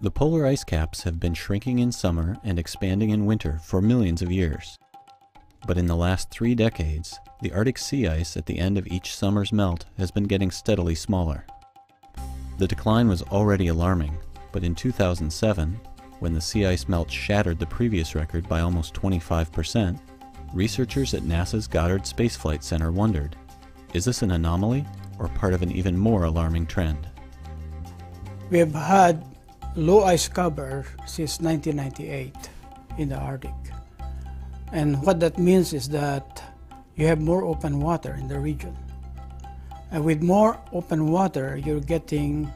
The polar ice caps have been shrinking in summer and expanding in winter for millions of years. But in the last 3 decades, the Arctic sea ice at the end of each summer's melt has been getting steadily smaller. The decline was already alarming, but in 2007, when the sea ice melt shattered the previous record by almost 25%, researchers at NASA's Goddard Space Flight Center wondered, is this an anomaly or part of an even more alarming trend? We have had low ice cover since 1998 in the Arctic. And what that means is that you have more open water in the region. And with more open water, you're getting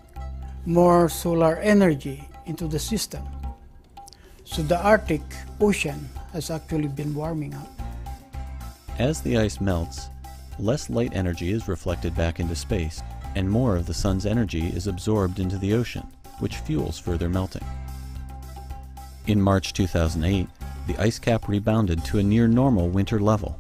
more solar energy into the system. So the Arctic Ocean has actually been warming up. As the ice melts, less light energy is reflected back into space, and more of the sun's energy is absorbed into the ocean, which fuels further melting. In March 2008, the ice cap rebounded to a near normal winter level.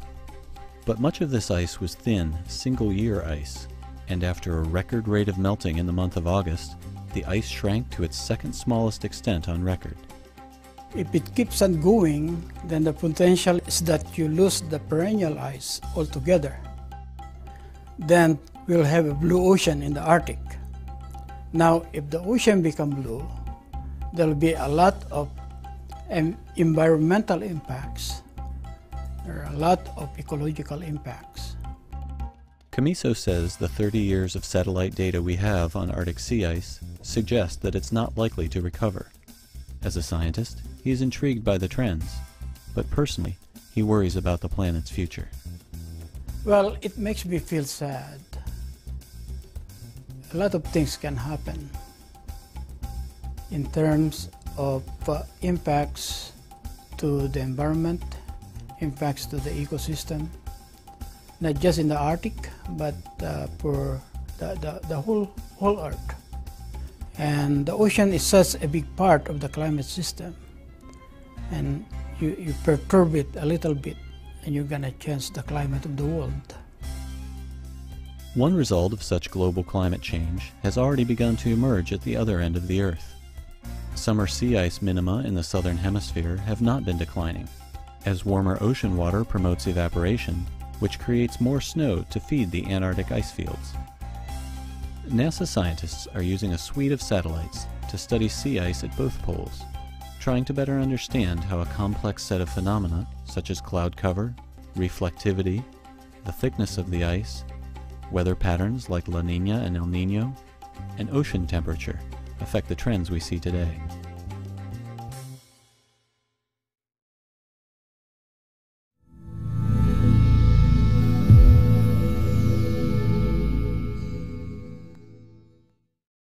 But much of this ice was thin, single-year ice, and after a record rate of melting in the month of August, the ice shrank to its second smallest extent on record. If it keeps on going, then the potential is that you lose the perennial ice altogether. Then we'll have a blue ocean in the Arctic. Now, if the ocean becomes blue, there'll be a lot of environmental impacts. There are a lot of ecological impacts. Camiso says the 30 years of satellite data we have on Arctic sea ice suggest that it's not likely to recover. As a scientist, he is intrigued by the trends, but personally, he worries about the planet's future. Well, it makes me feel sad. A lot of things can happen in terms of impacts to the environment, impacts to the ecosystem, not just in the Arctic, but for the whole Earth. And the ocean is such a big part of the climate system. And you perturb it a little bit, and you're going to change the climate of the world. One result of such global climate change has already begun to emerge at the other end of the Earth. Summer sea ice minima in the southern hemisphere have not been declining, as warmer ocean water promotes evaporation, which creates more snow to feed the Antarctic ice fields. NASA scientists are using a suite of satellites to study sea ice at both poles, trying to better understand how a complex set of phenomena such as cloud cover, reflectivity, the thickness of the ice, weather patterns like La Niña and El Niño, and ocean temperature affect the trends we see today.